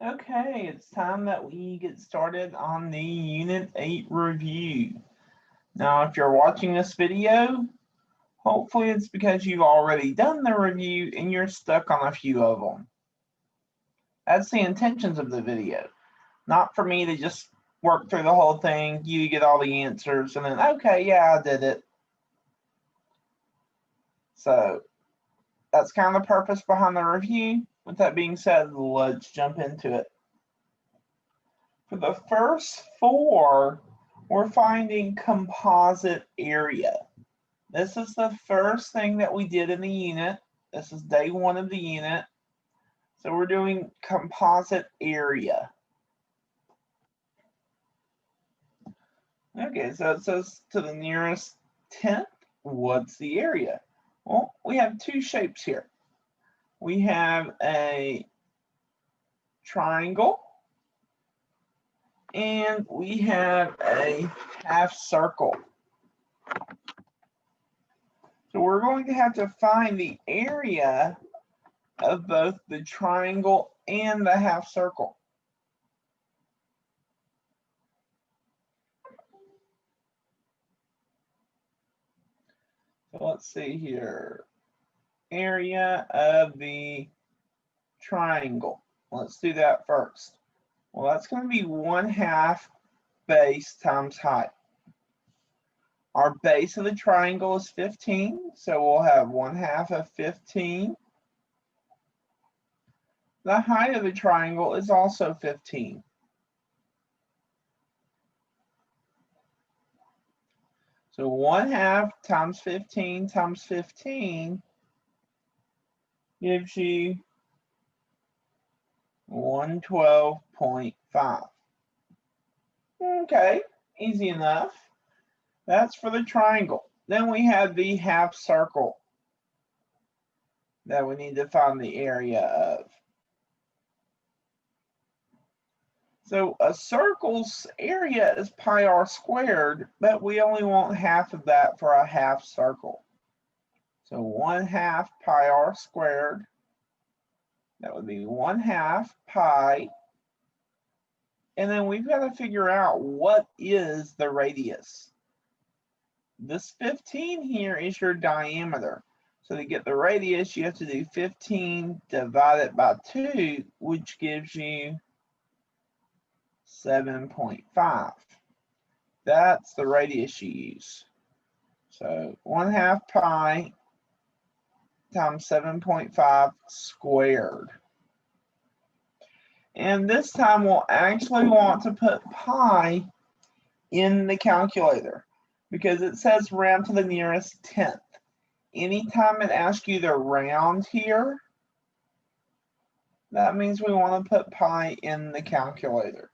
Okay, it's time that we get started on the Unit 8 review. Now, if you're watching this video, hopefully it's because you've already done the review and you're stuck on a few of them. That's the intentions of the video, not for me to just work through the whole thing, you get all the answers, and then, okay, yeah, I did it. So that's kind of the purpose behind the review. With that being said, let's jump into it. For the first four, we're finding composite area. This is the first thing that we did in the unit. This is day one of the unit. So we're doing composite area. Okay, so it says to the nearest tenth, what's the area? Well, we have two shapes here. We have a triangle and we have a half circle. So we're going to have to find the area of both the triangle and the half circle. So let's see here. Area of the triangle. Let's do that first. Well, that's going to be 1/2 base times height. Our base of the triangle is 15, so we'll have 1/2 of 15. The height of the triangle is also 15. So 1/2 times 15 times 15 gives you 112.5. Okay, easy enough. That's for the triangle. Then we have the half circle that we need to find the area of. So a circle's area is pi r squared, but we only want half of that for a half circle. So 1/2 pi r squared, that would be 1/2 pi. And then we've got to figure out what is the radius. This 15 here is your diameter. So to get the radius, you have to do 15 divided by 2, which gives you 7.5. That's the radius you use. So 1/2 pi times 7.5 squared. And this time we'll actually want to put pi in the calculator because it says round to the nearest tenth. Anytime it asks you to round here, that means we want to put pi in the calculator.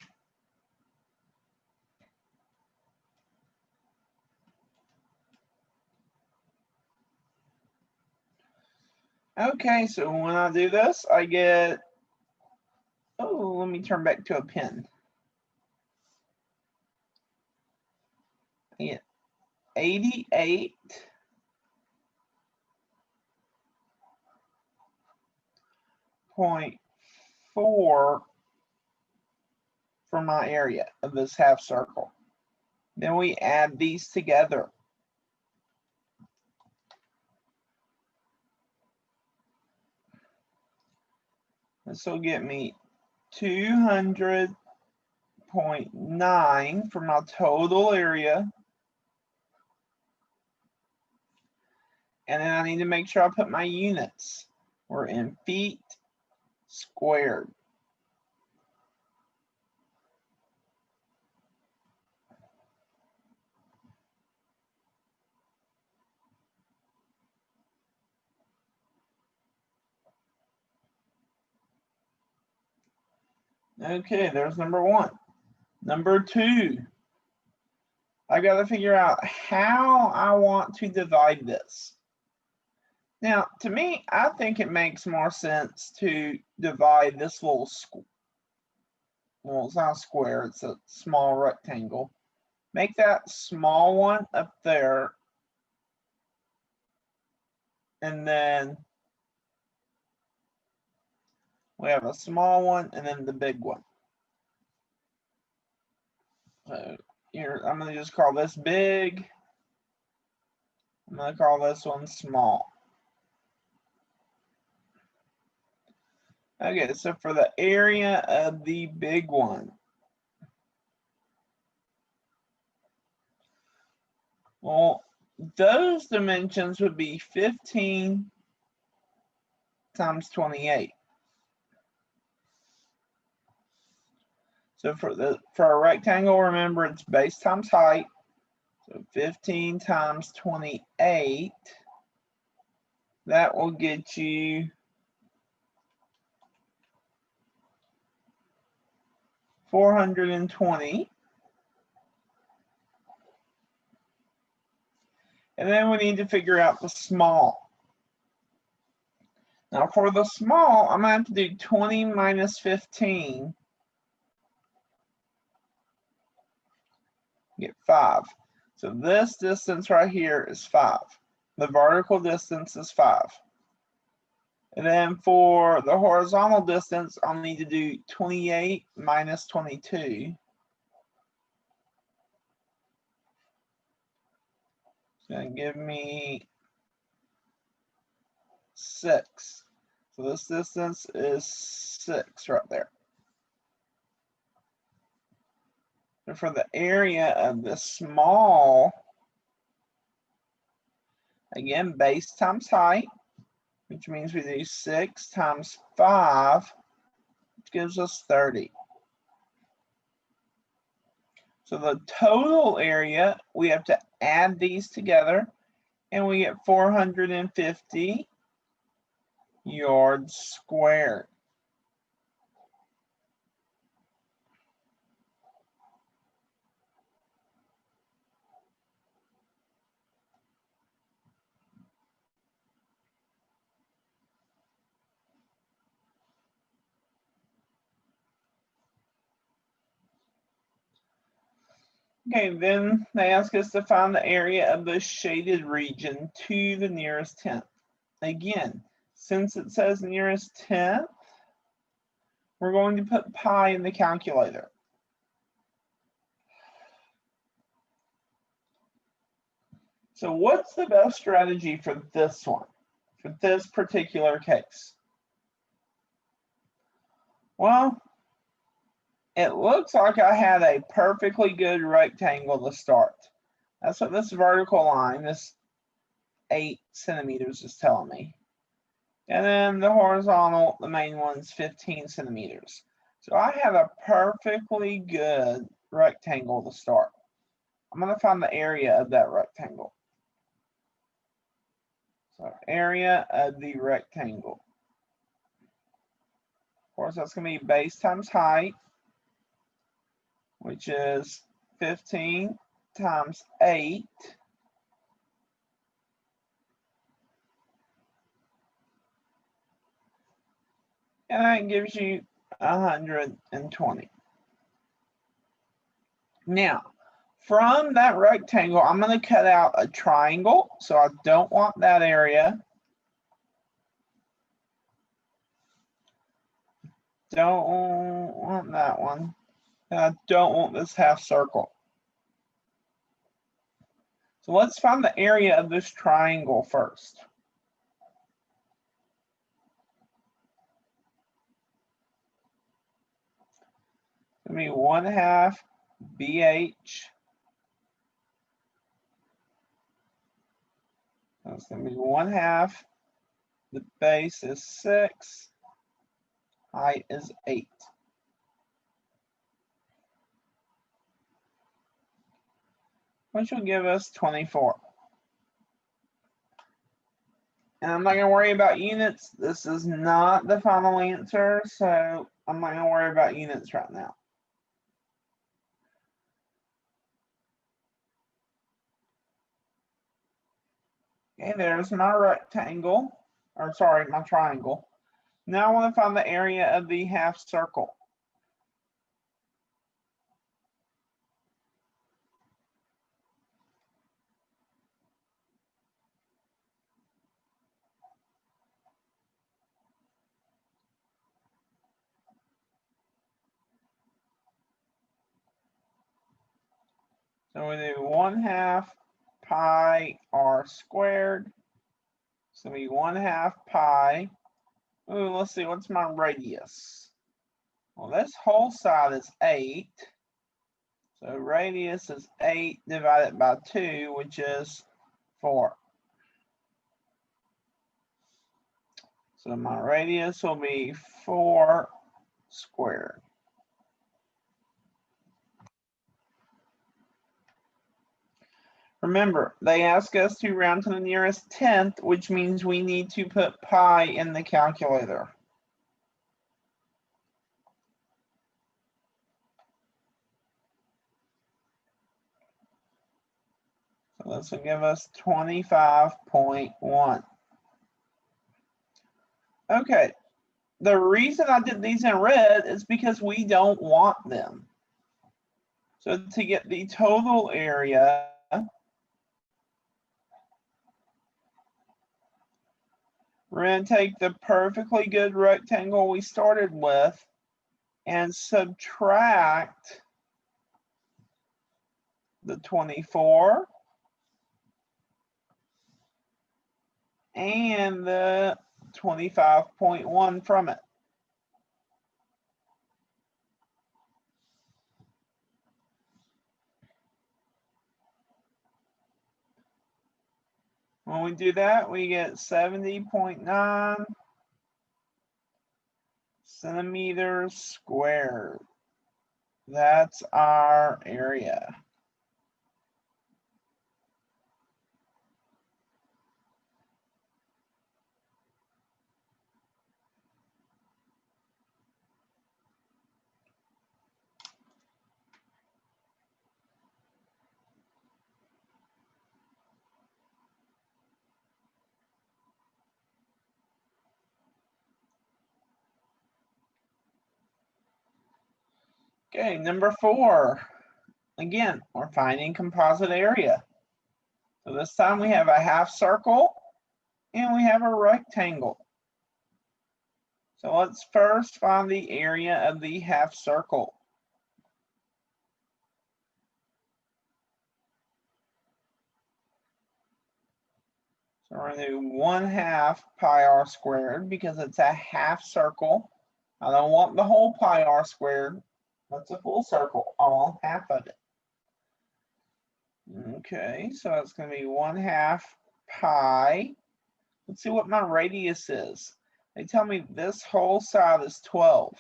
Okay, so when I do this, I get, oh, let me turn back to a pen. I get 88.4 for my area of this half circle. Then we add these together. This will get me 200.9 for my total area. And then I need to make sure I put my units. We're in feet squared. Okay, there's number one. Number two, I got to figure out how I want to divide this. Now, to me, I think it makes more sense to divide this little well, it's not a square, it's a small rectangle. Make that small one up there. And then We have a small one and then the big one. So here, I'm going to just call this big. I'm going to call this one small. Okay, so for the area of the big one, well, those dimensions would be 15 times 28. So for a rectangle, remember it's base times height. So 15 times 28, that will get you 420. And then we need to figure out the small. Now for the small, I'm going to have to do 20 minus 15. Get 5. So this distance right here is 5. The vertical distance is 5. And then for the horizontal distance, I'll need to do 28 minus 22. It's going to give me 6. So this distance is 6 right there. So for the area of the small, again, base times height, which means we do 6 times 5, which gives us 30. So the total area, we have to add these together, and we get 450 yards squared. Okay, then they ask us to find the area of the shaded region to the nearest tenth. Again, since it says nearest tenth, we're going to put pi in the calculator. So what's the best strategy for this one, for this particular case? Well, it looks like I had a perfectly good rectangle to start. That's what this vertical line, this 8 centimeters, is telling me. And then the horizontal, the main one's 15 centimeters. So I have a perfectly good rectangle to start. I'm going to find the area of that rectangle. So area of the rectangle. Of course, that's going to be base times height, which is 15 times 8. And that gives you 120. Now, from that rectangle, I'm going to cut out a triangle. So I don't want that area. Don't want that one. And I don't want this half circle. So let's find the area of this triangle first. It's going to be 1/2 BH. That's going to be 1/2. The base is 6. Height is 8. Which will give us 24. And I'm not going to worry about units. This is not the final answer, so I'm not going to worry about units right now. Okay, there's my rectangle, or sorry, my triangle. Now I want to find the area of the half circle. So we do 1/2 pi r squared. So we 1/2 pi. Ooh, let's see, what's my radius? Well, this whole side is 8. So radius is 8 divided by 2, which is 4. So my radius will be 4 squared. Remember, they ask us to round to the nearest tenth, which means we need to put pi in the calculator. So this will give us 25.1. Okay, the reason I did these in red is because we don't want them. So to get the total area, we're going to take the perfectly good rectangle we started with and subtract the 24 and the 25.1 from it. When we do that, we get 70.9 centimeters squared. That's our area. Okay, number 4. Again, we're finding composite area. So this time we have a half circle and we have a rectangle. So let's first find the area of the half circle. So we're going to do 1/2 pi r squared because it's a half circle. I don't want the whole pi r squared. That's a full circle. I want half of it. Okay, so it's going to be 1/2 pi. Let's see what my radius is. They tell me this whole side is 12.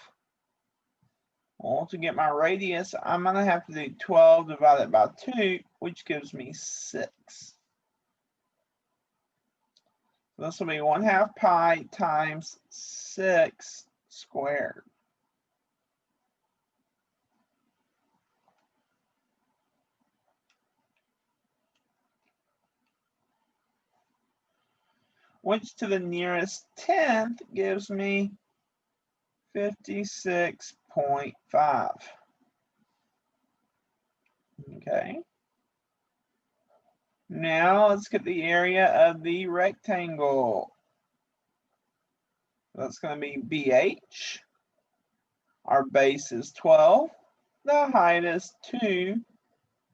Well, to get my radius, I'm going to have to do 12 divided by 2, which gives me 6. So this will be 1/2 pi times 6 squared. Which to the nearest tenth gives me 56.5. Okay. Now let's get the area of the rectangle. That's going to be BH. Our base is 12. The height is 2.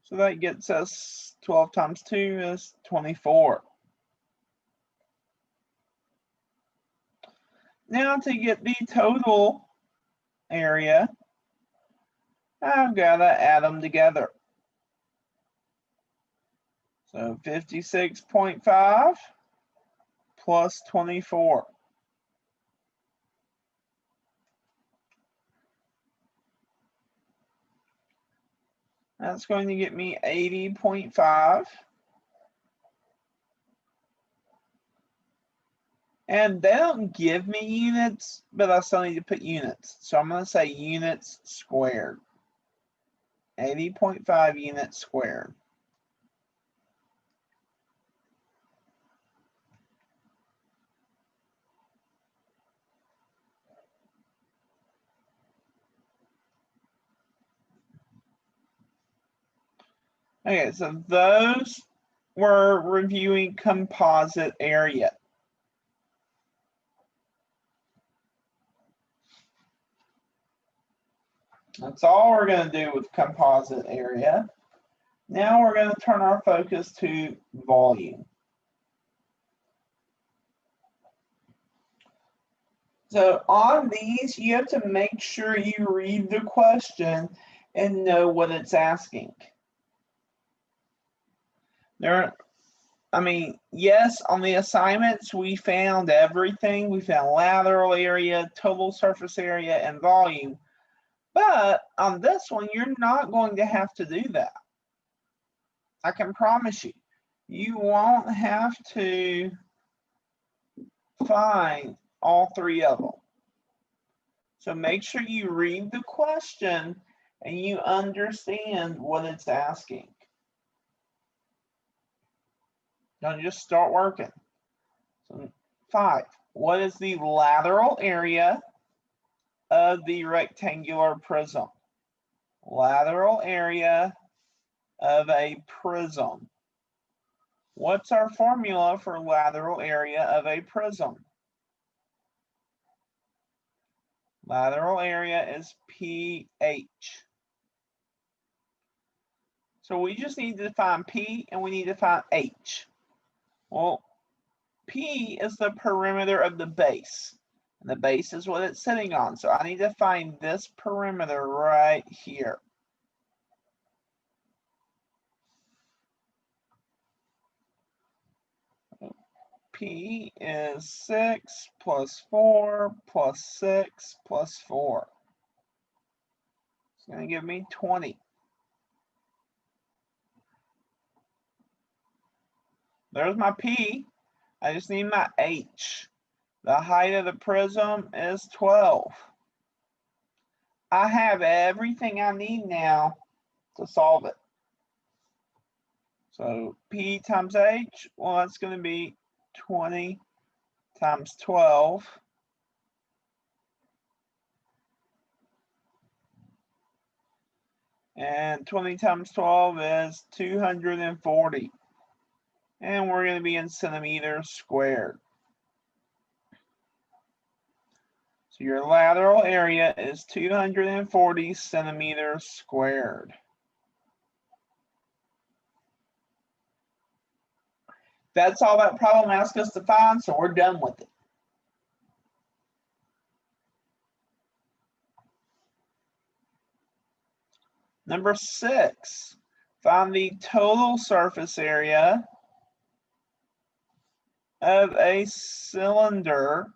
So that gets us 12 times 2 is 24. Now to get the total area, I've got to add them together. So 56.5 plus 24. That's going to get me 80.5. And they don't give me units, but I still need to put units. So I'm going to say units squared. 80.5 units squared. Okay, so those were reviewing composite area. That's all we're going to do with composite area. Now we're going to turn our focus to volume. So on these, you have to make sure you read the question and know what it's asking. Yes, on the assignments, we found everything. We found lateral area, total surface area, and volume. But on this one, you're not going to have to do that. I can promise you. You won't have to find all three of them. So make sure you read the question and you understand what it's asking. Don't just start working. So 5, what is the lateral area of the rectangular prism? Lateral area of a prism. What's our formula for lateral area of a prism? Lateral area is pH. So we just need to find P and we need to find H. Well, P is the perimeter of the base. And the base is what it's sitting on. So I need to find this perimeter right here. P is 6 plus 4 plus 6 plus 4. It's going to give me 20. There's my P. I just need my H. The height of the prism is 12. I have everything I need now to solve it. So P times H, well, that's going to be 20 times 12. And 20 times 12 is 240. And we're going to be in centimeters squared. So your lateral area is 240 centimeters squared. That's all that problem asked us to find, so we're done with it. Number 6, find the total surface area of a cylinder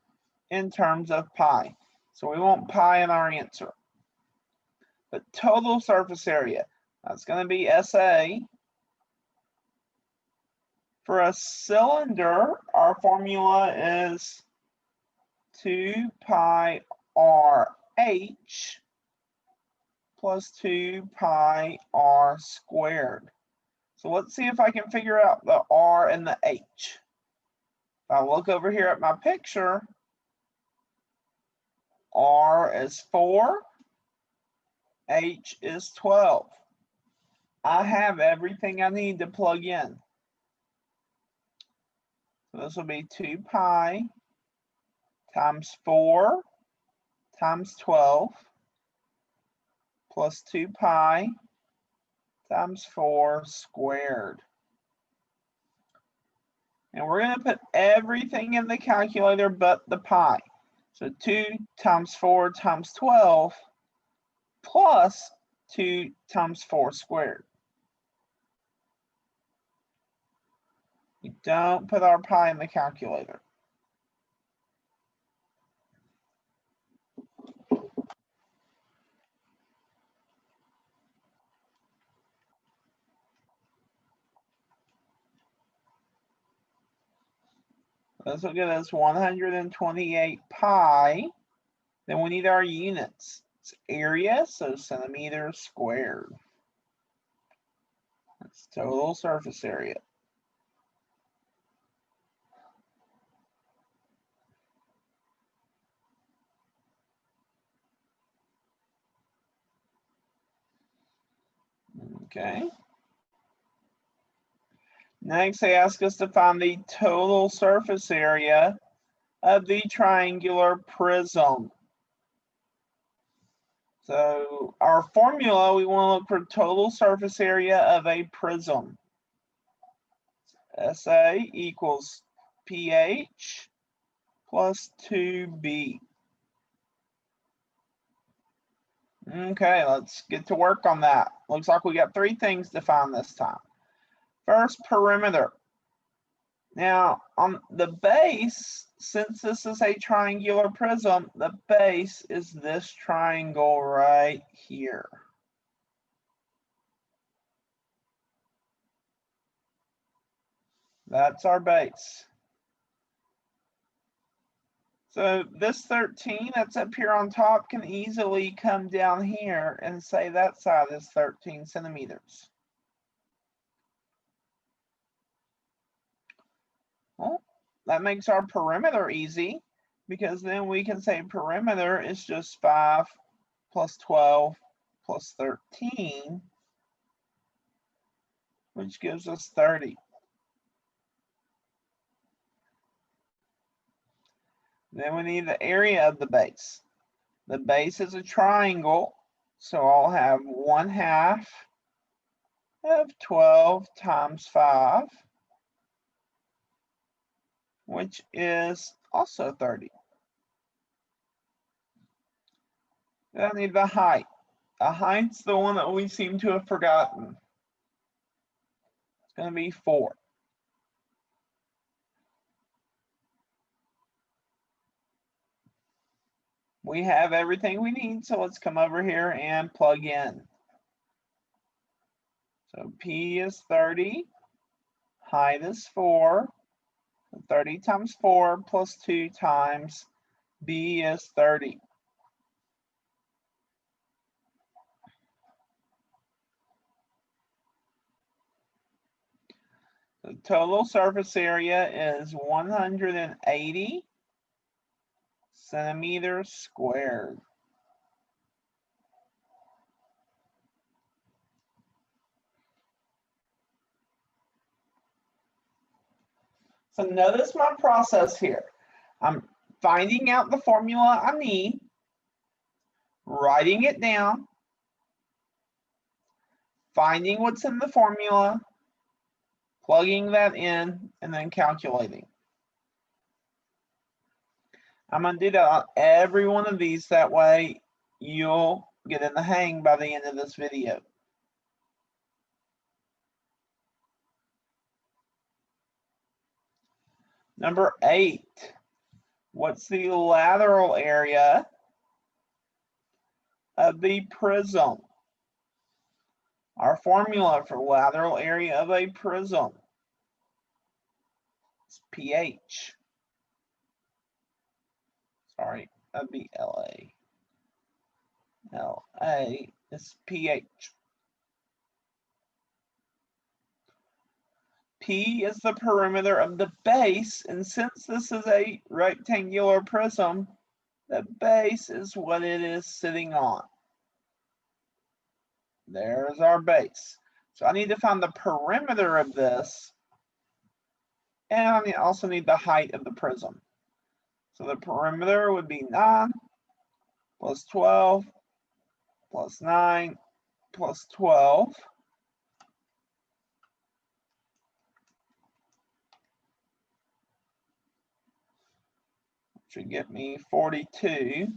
in terms of pi. So we want pi in our answer. But total surface area, that's going to be SA. For a cylinder, our formula is 2 pi RH plus 2 pi R squared. So let's see if I can figure out the R and the H. If I look over here at my picture, R is 4, H is 12. I have everything I need to plug in. So this will be 2 pi times 4 times 12 plus 2 pi times 4 squared. And we're going to put everything in the calculator but the pi. So 2 times 4 times 12 plus 2 times 4 squared. We don't put our pi in the calculator. This will give us 128 pi. Then we need our units. It's area, so centimeters squared. That's total surface area. Okay. Next, they ask us to find the total surface area of the triangular prism. So our formula, we want to look for total surface area of a prism. SA equals PH plus 2B. Okay, let's get to work on that. Looks like we got 3 things to find this time. First, perimeter. Now, on the base, since this is a triangular prism, the base is this triangle right here. That's our base. So this 13 that's up here on top can easily come down here and say that side is 13 centimeters. Well, that makes our perimeter easy, because then we can say perimeter is just 5 plus 12 plus 13, which gives us 30. Then we need the area of the base. The base is a triangle, so I'll have 1/2 of 12 times 5, which is also 30. Then I need the height. The height's the one that we seem to have forgotten. It's going to be 4. We have everything we need, so let's come over here and plug in. So P is 30, height is 4, 30 times 4 plus 2 times B is 30. The total surface area is 180 centimeters squared. So notice my process here. I'm finding out the formula I need, writing it down, finding what's in the formula, plugging that in, and then calculating. I'm going to do that on every one of these, that way you'll get in the hang by the end of this video. Number 8, what's the lateral area of the prism? Our formula for lateral area of a prism is PH. Sorry, that'd be LA. LA is PH. P is the perimeter of the base, and since this is a rectangular prism, the base is what it is sitting on. There's our base. So I need to find the perimeter of this, and I also need the height of the prism. So the perimeter would be 9 plus 12 plus 9 plus 12. Which would get me 42.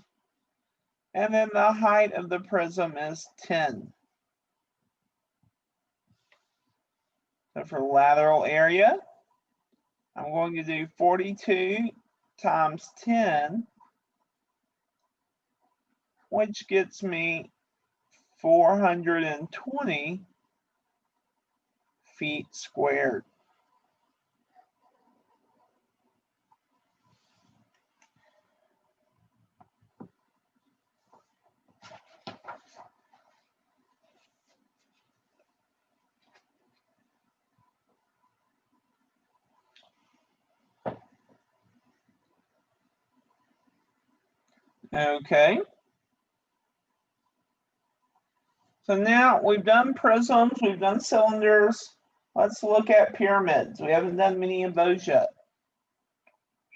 And then the height of the prism is 10. So for lateral area, I'm going to do 42 times 10, which gets me 420 feet squared. Okay. So now we've done prisms, we've done cylinders. Let's look at pyramids. We haven't done many of those yet.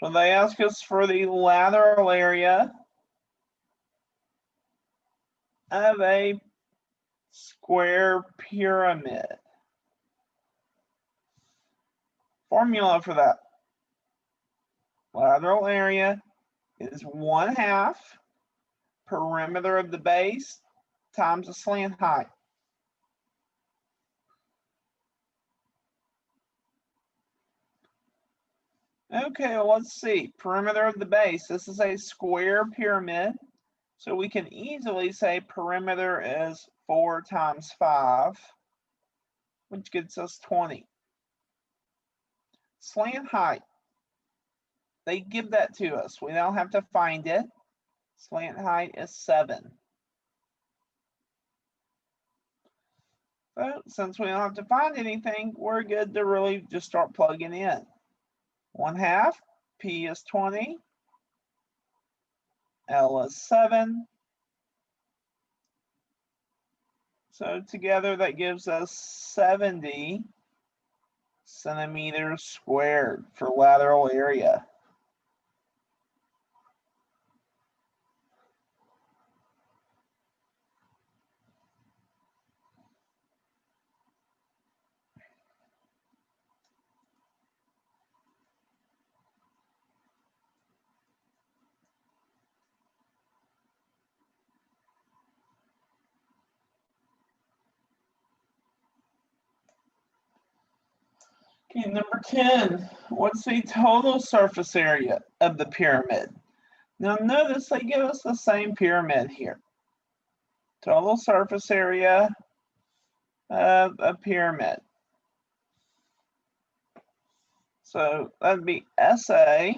So they ask us for the lateral area of a square pyramid. Formula for that. Lateral area is 1/2 perimeter of the base times the slant height. Okay, well, let's see. Perimeter of the base. This is a square pyramid. So we can easily say perimeter is 4 times 5, which gets us 20. Slant height. They give that to us. We don't have to find it. Slant height is 7. So since we don't have to find anything, we're good to really just start plugging in. 1/2, P is 20, L is 7. So together that gives us 70 centimeters squared for lateral area. Okay, number 10, what's the total surface area of the pyramid? Now notice they give us the same pyramid here. Total surface area of a pyramid. So that'd be SA,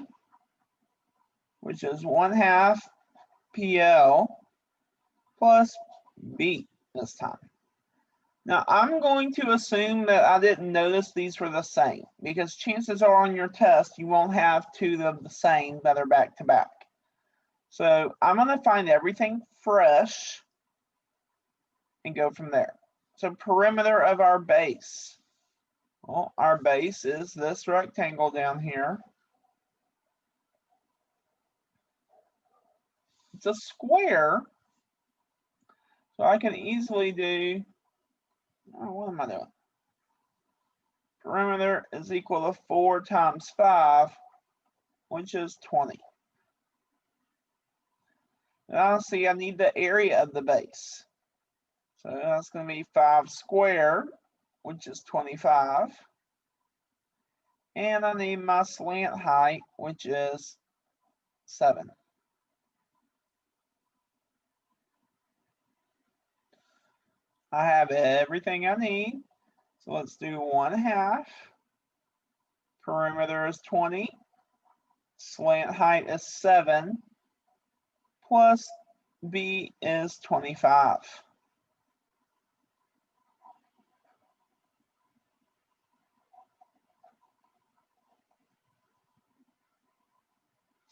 which is 1/2 PL plus B this time. Now I'm going to assume that I didn't notice these were the same, because chances are on your test you won't have two of the same that are back to back. So I'm going to find everything fresh and go from there. So perimeter of our base. Well, our base is this rectangle down here. It's a square, so I can easily do, what am I doing? Perimeter is equal to 4 times 5, which is 20. Now see, I need the area of the base. So that's going to be 5 squared, which is 25. And I need my slant height, which is 7. I have everything I need. So let's do 1/2. Perimeter is 20. Slant height is 7. Plus B is 25.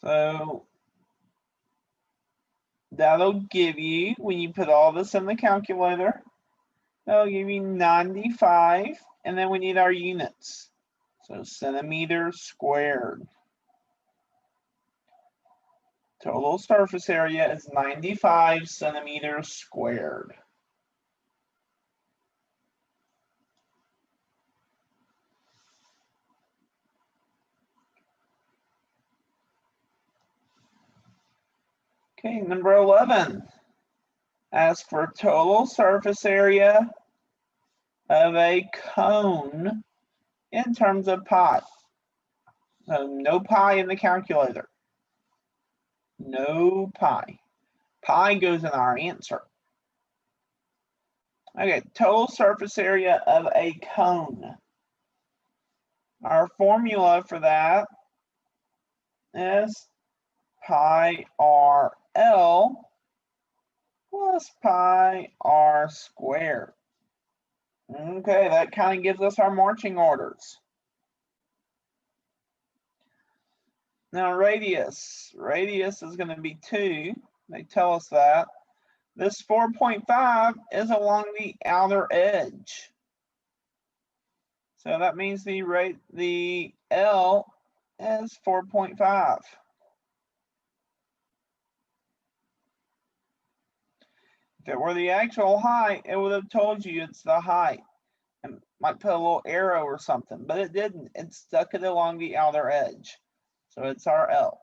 So that'll give you, when you put all this in the calculator, that'll give you 95, and then we need our units. So centimeters squared. Total surface area is 95 centimeters squared. Okay, number 11. Ask for total surface area of a cone in terms of pi. So no pi in the calculator. No pi. Pi goes in our answer. Okay, total surface area of a cone. Our formula for that is pi RL plus pi R squared. Okay, that kind of gives us our marching orders. Now radius. Radius is going to be 2. They tell us that. This 4.5 is along the outer edge. So that means the L is 4.5. If it were the actual height, it would have told you it's the height. And might put a little arrow or something, but it didn't. It stuck it along the outer edge. So it's our L.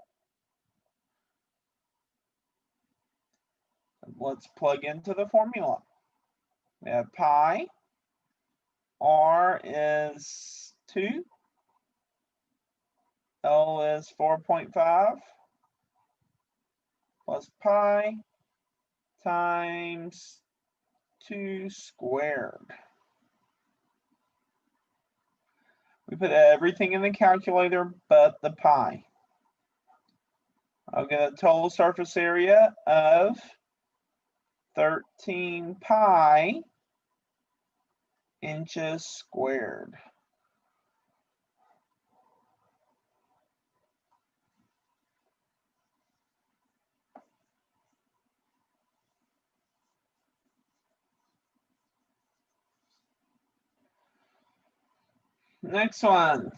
Let's plug into the formula. We have pi. R is 2. L is 4.5 plus pi times 2 squared. We put everything in the calculator but the pi. I'll get a total surface area of 13 pi inches squared. Next one,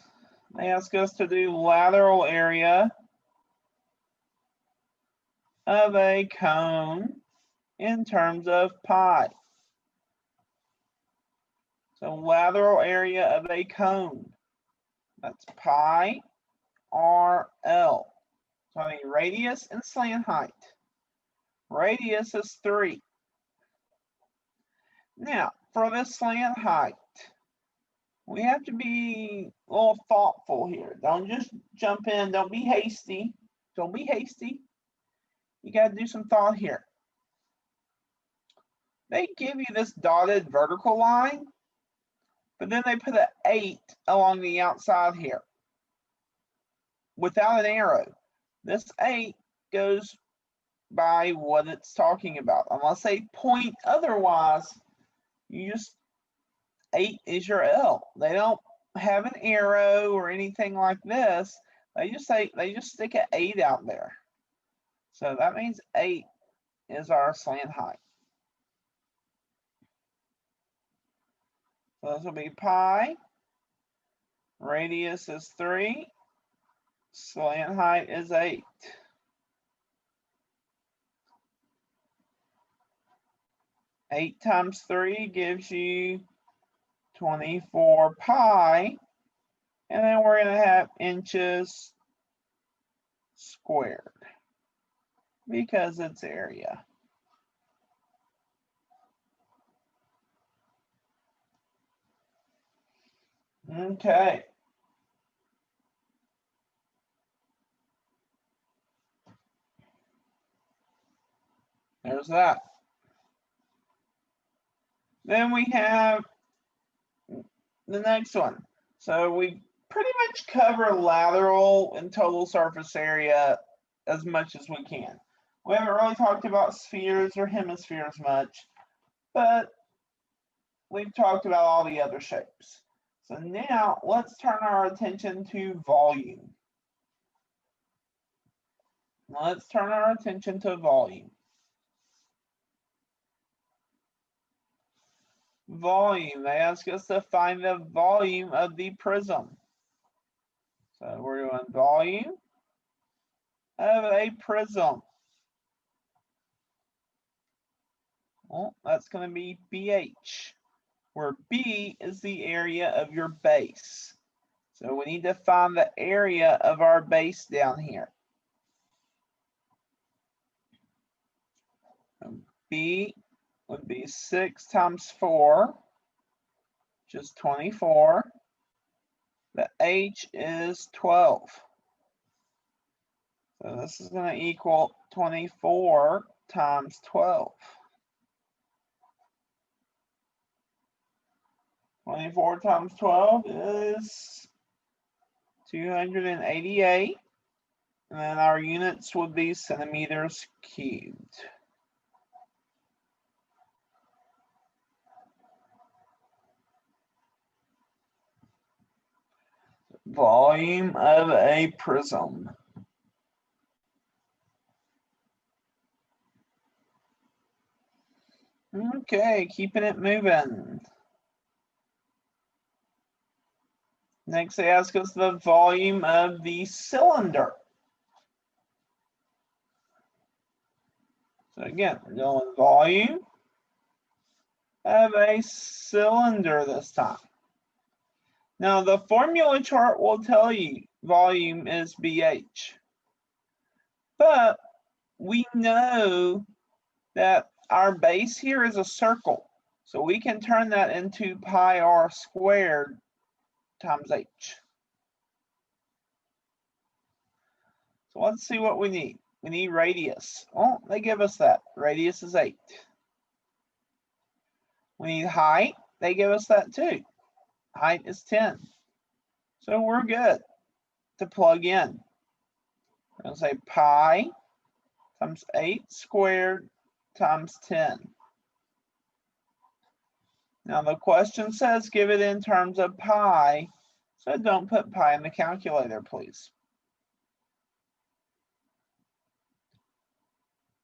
they ask us to do lateral area of a cone in terms of pi. So lateral area of a cone, that's pi RL. So I mean radius and slant height. Radius is 3. Now, for the slant height, we have to be a little thoughtful here. Don't just jump in. Don't be hasty. Don't be hasty. You got to do some thought here. They give you this dotted vertical line, but then they put an 8 along the outside here without an arrow. This 8 goes by what it's talking about. Unless they point otherwise, you just 8 is your L. They don't have an arrow or anything like this. They just stick an 8 out there. So that means 8 is our slant height. So this will be pi. Radius is 3. Slant height is 8. Eight times 3 gives you 24 pi. And then we're going to have inches squared because it's area. Okay. There's that. Then we have the next one. So we pretty much cover lateral and total surface area as much as we can. We haven't really talked about spheres or hemispheres much, but we've talked about all the other shapes. So now let's turn our attention to volume. Let's turn our attention to volume. Volume, they ask us to find the volume of the prism. So we're doing volume of a prism. Well, that's going to be BH, where B is the area of your base. So we need to find the area of our base down here. B would be 6 times 4, which is 24. The H is 12. So this is going to equal 24 times 12. 24 times 12 is 288. And then our units would be centimeters cubed. Volume of a prism. Okay, keeping it moving. Next, they ask us the volume of the cylinder. So again, we're going volume of a cylinder this time. Now the formula chart will tell you volume is BH, but we know that our base here is a circle, so we can turn that into pi r squared times h. So let's see what we need. We need radius. Oh, they give us that. Radius is 8. We need height. They give us that too. Height is 10. So we're good to plug in. We're going to say pi times 8 squared times 10. Now the question says give it in terms of pi, so don't put pi in the calculator, please.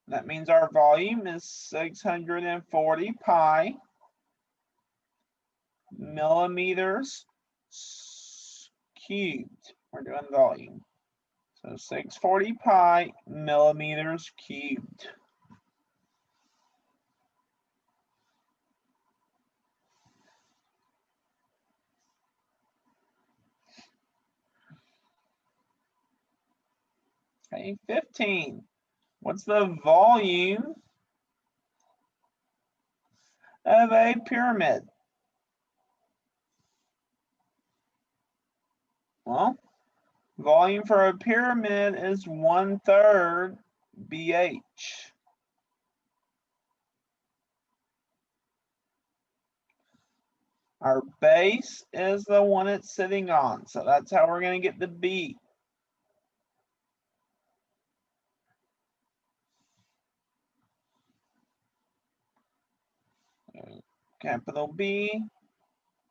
That means our volume is 640 pi millimeters cubed. We're doing volume. So 640 pi millimeters cubed. Okay, 15. What's the volume of a pyramid? Well, volume for a pyramid is 1/3 BH. Our base is the one it's sitting on, so that's how we're going to get the B. Capital B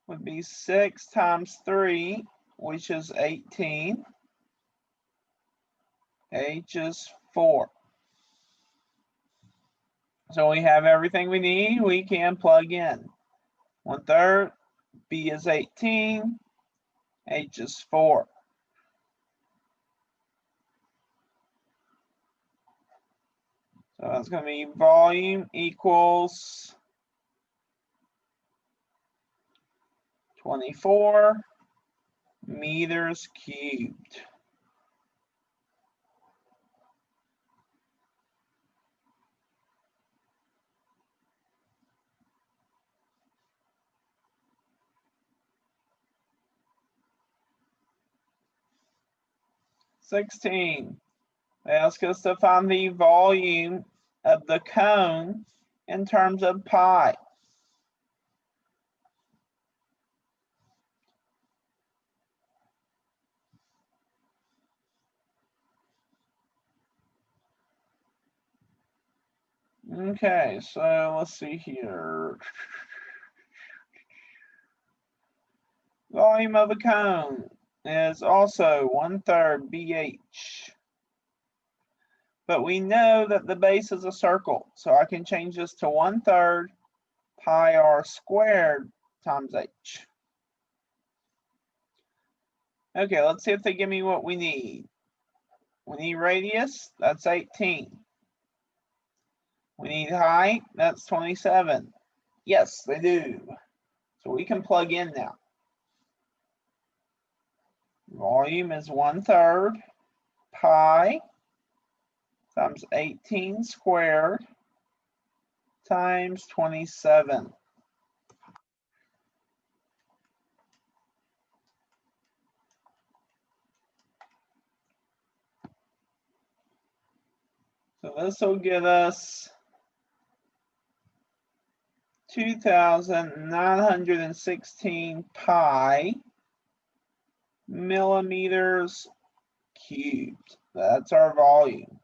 would be 6 times 3, which is 18. H is 4. So we have everything we need. We can plug in. 1/3, B is 18, H is 4. So that's going to be volume equals 24 meters cubed. They ask us to find the volume of the cone in terms of pi. Okay, so let's see here. Volume of a cone is also 1/3 BH. But we know that the base is a circle, so I can change this to 1/3 pi r squared times h. Okay, let's see if they give me what we need. We need radius, that's 18. We need height, that's 27. Yes, they do. So we can plug in now. Volume is 1/3 pi times 18 squared times 27. So this will give us 2,916 pi millimeters cubed. That's our volume.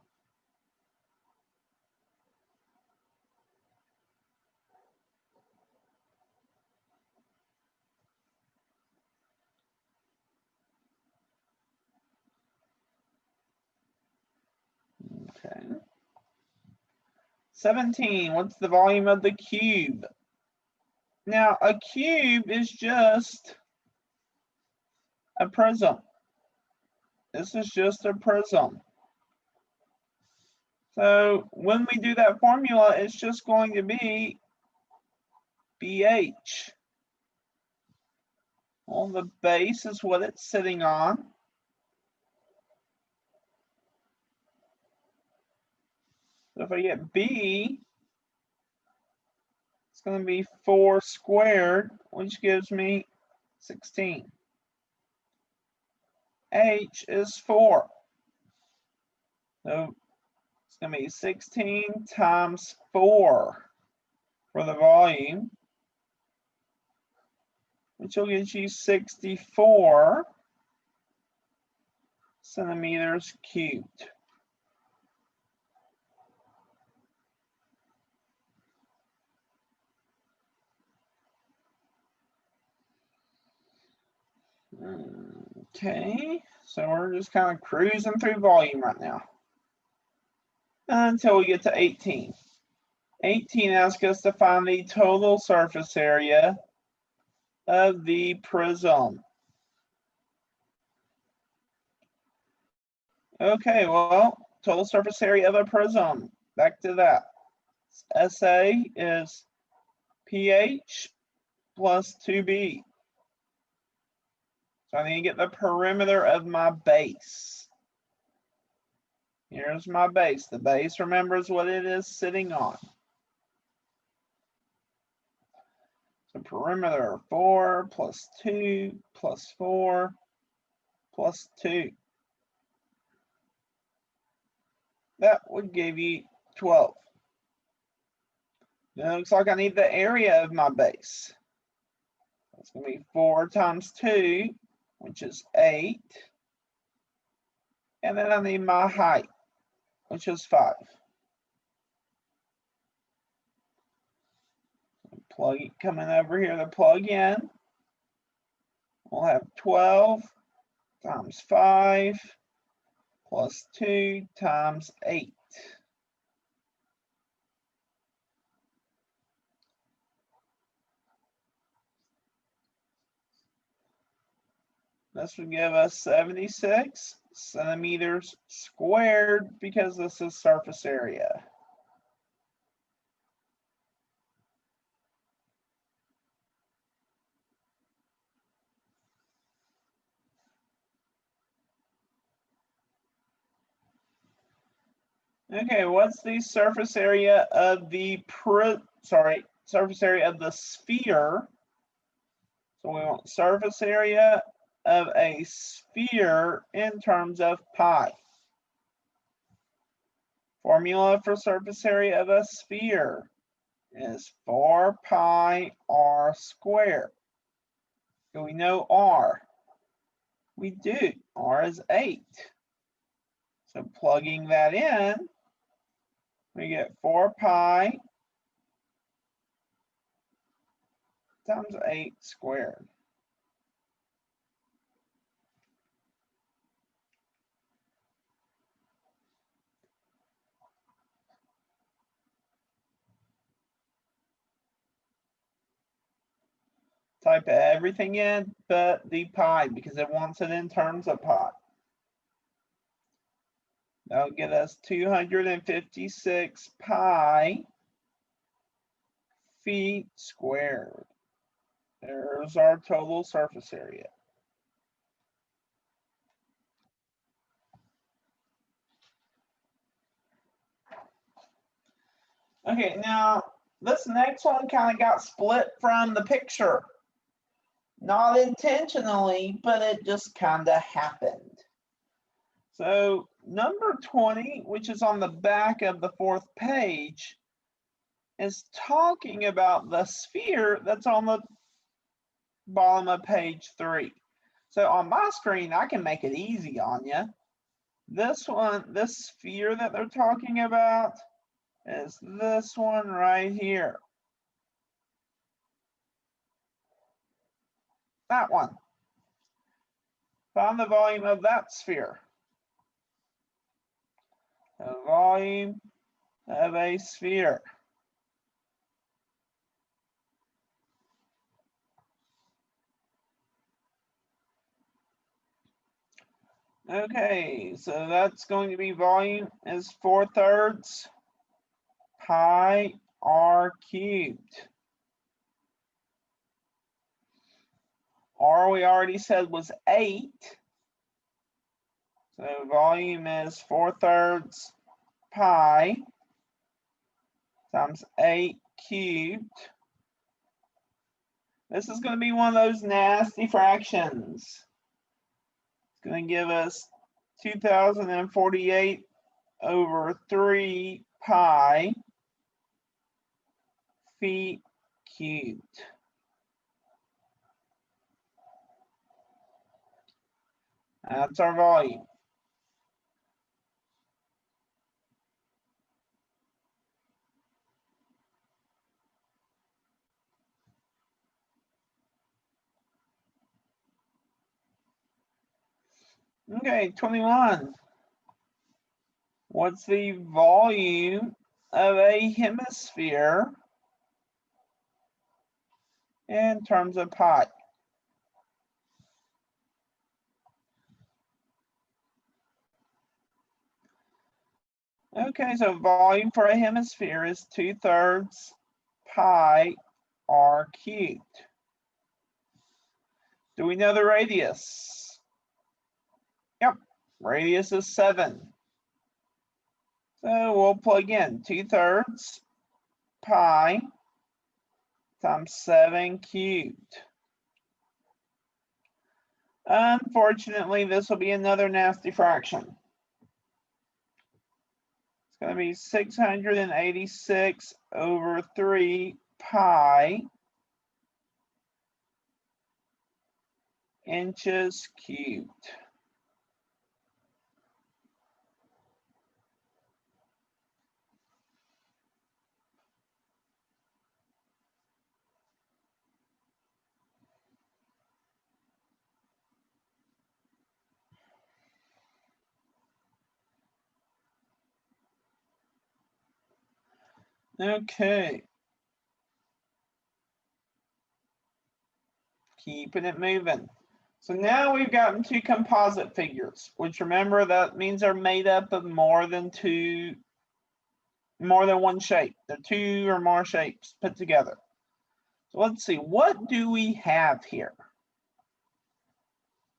Okay. 17, what's the volume of the cube? Now, a cube is just a prism. This is just a prism. So when we do that formula, it's just going to be BH. Well, the base is what it's sitting on. So if I get B, it's going to be 4 squared, which gives me 16. H is 4. So it's going to be 16 times 4 for the volume, which will get you 64 centimeters cubed. Okay, so we're just kind of cruising through volume right now until we get to 18. 18 asks us to find the total surface area of the prism. Okay, well, total surface area of a prism. Back to that. SA is PH plus 2B. So I need to get the perimeter of my base. Here's my base. The base, remember, is what it is sitting on. So perimeter 4 plus 2 plus 4 plus 2. That would give you 12. Now it looks like I need the area of my base. It's going to be 4 times 2, which is 8. And then I need my height, which is 5. Coming over here to plug in. We'll have 12 times 5 plus 2 times 8. This would give us 76 centimeters squared because this is surface area. Okay, what's the surface area of the surface area of the sphere? So we want surface area of a sphere in terms of pi. Formula for surface area of a sphere is 4 pi r squared. Do we know r? We do. R is 8. So plugging that in, we get 4 pi times 8 squared. Type everything in but the pi because it wants it in terms of pi. That'll get us 256 pi feet squared. There's our total surface area. Okay, now this next one kind of got split from the picture. Not intentionally, but it just kind of happened. So number 20, which is on the back of the 4th page, is talking about the sphere that's on the bottom of page 3. So on my screen, I can make it easy on you. This sphere that they're talking about is this one right here. That one. Find the volume of that sphere. The volume of a sphere. Okay, so that's going to be volume is 4/3 pi r cubed. R we already said was 8. So volume is 4/3 pi times 8 cubed. This is going to be one of those nasty fractions. It's going to give us 2048 over 3 pi feet cubed. That's our volume. Okay, 21. What's the volume of a hemisphere in terms of pi? Okay, so volume for a hemisphere is 2/3 pi r cubed. Do we know the radius? Yep, radius is 7. So we'll plug in 2/3 pi times 7 cubed. Unfortunately, this will be another nasty fraction. It's going to be 686 over 3 pi inches cubed. Okay. Keeping it moving. So now we've gotten to composite figures, which remember that means they're made up of more than one shape. They're 2 or more shapes put together. So let's see, what do we have here?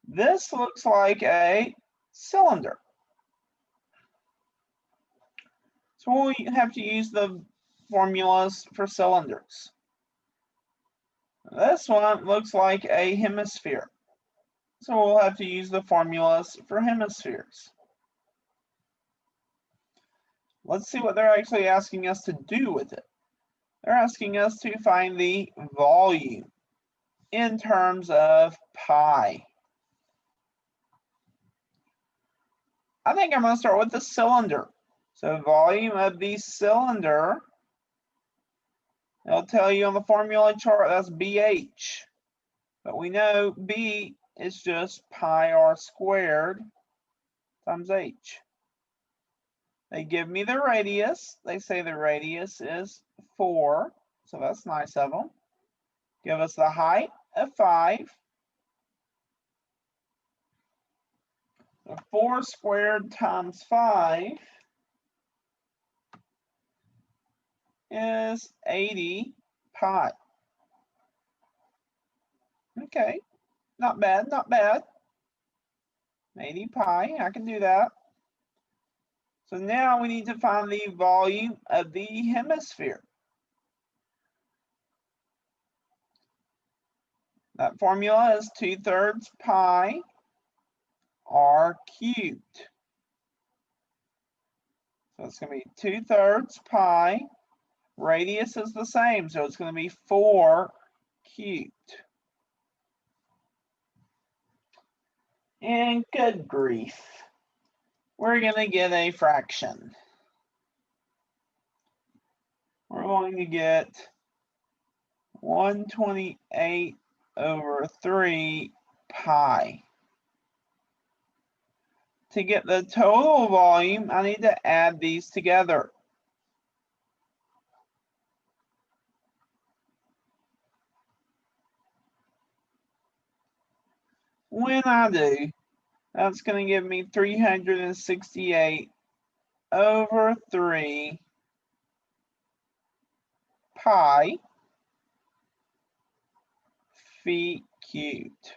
This looks like a cylinder. So we have to use the formulas for cylinders. This one looks like a hemisphere. So we'll have to use the formulas for hemispheres. Let's see what they're actually asking us to do with it. They're asking us to find the volume in terms of pi. I think I'm going to start with the cylinder. So volume of the cylinder, it'll tell you on the formula chart that's BH. But we know B is just pi r squared times h. They give me the radius. They say the radius is 4. So that's nice of them. Give us the height of 5. So 4 squared times 5 is 80 pi. Okay, not bad, not bad. 80 pi, I can do that. So now we need to find the volume of the hemisphere. That formula is 2/3 pi r cubed. So it's going to be 2/3 pi. Radius is the same, so it's going to be 4 cubed. And good grief, we're going to get a fraction. We're going to get 128 over 3 pi. To get the total volume, I need to add these together. When I do, that's going to give me 368 over 3 pi feet cubed.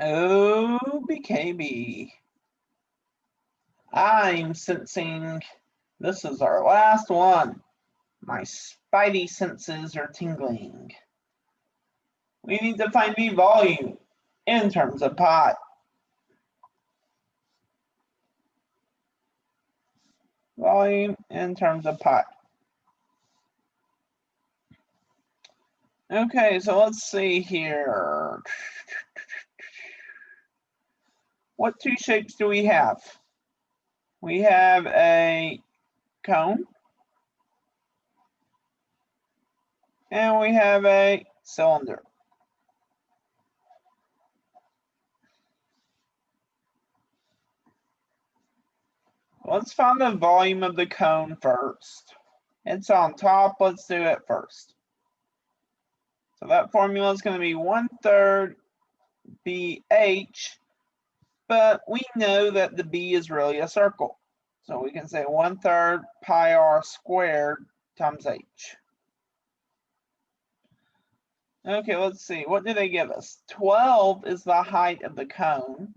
Oh, BKB. I'm sensing this is our last one. My spidey senses are tingling. We need to find the volume in terms of pi. Volume in terms of pi. Okay, so let's see here. What two shapes do we have? We have a cone. And we have a cylinder. Let's find the volume of the cone first. It's on top. Let's do it first. So that formula is going to be 1/3 BH, but we know that the B is really a circle. So we can say 1/3 pi r squared times h. Okay, let's see. What do they give us? 12 is the height of the cone.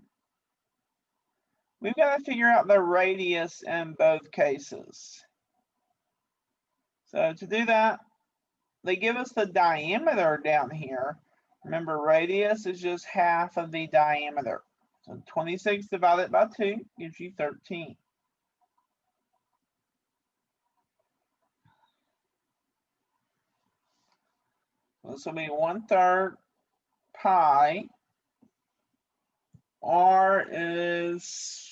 We've got to figure out the radius in both cases. So to do that, they give us the diameter down here. Remember, radius is just half of the diameter. So 26 divided by 2 gives you 13. This will be 1/3 pi. R is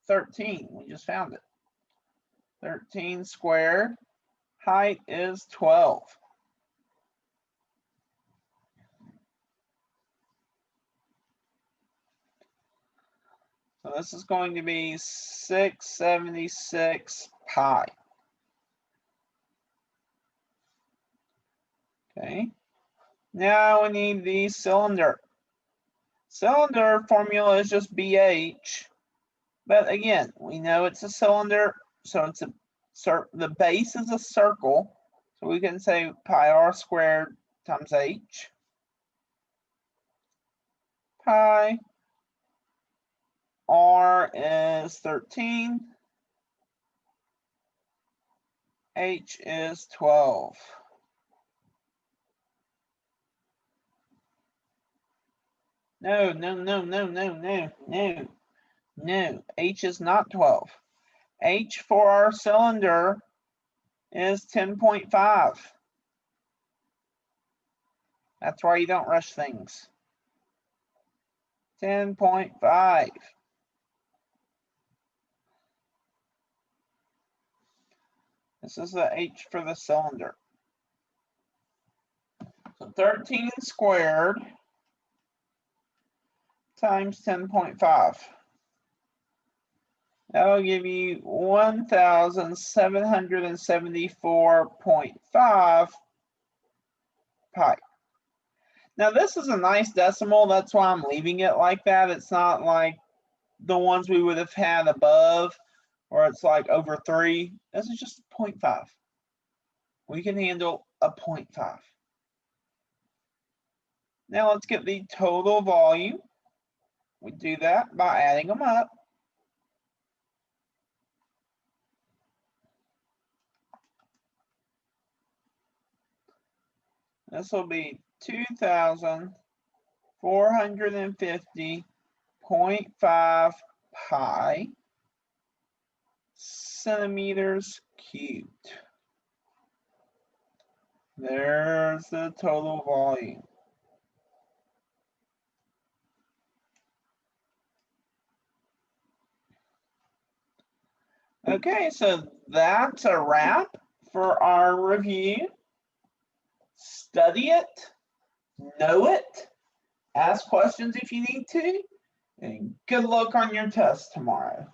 13. We just found it. 13 squared. Height is 12. So this is going to be 676 pi. Okay. Now we need the cylinder. Cylinder formula is just BH. But again, we know it's a cylinder, so it's the base is a circle. So we can say pi r squared times h. Pi r is 13. H is 12. No. H is not 12. H for our cylinder is 10.5. That's why you don't rush things. 10.5. This is the H for the cylinder. So 13 squared times 10.5. That will give you 1,774.5 pi. Now this is a nice decimal. That's why I'm leaving it like that. It's not like the ones we would have had above, where it's like over 3. This is just 0.5. We can handle a 0.5. Now let's get the total volume. We do that by adding them up. This will be 2,450.5 pi centimeters cubed. There's the total volume. Okay, so that's a wrap for our review. Study it, know it, ask questions if you need to, and good luck on your test tomorrow.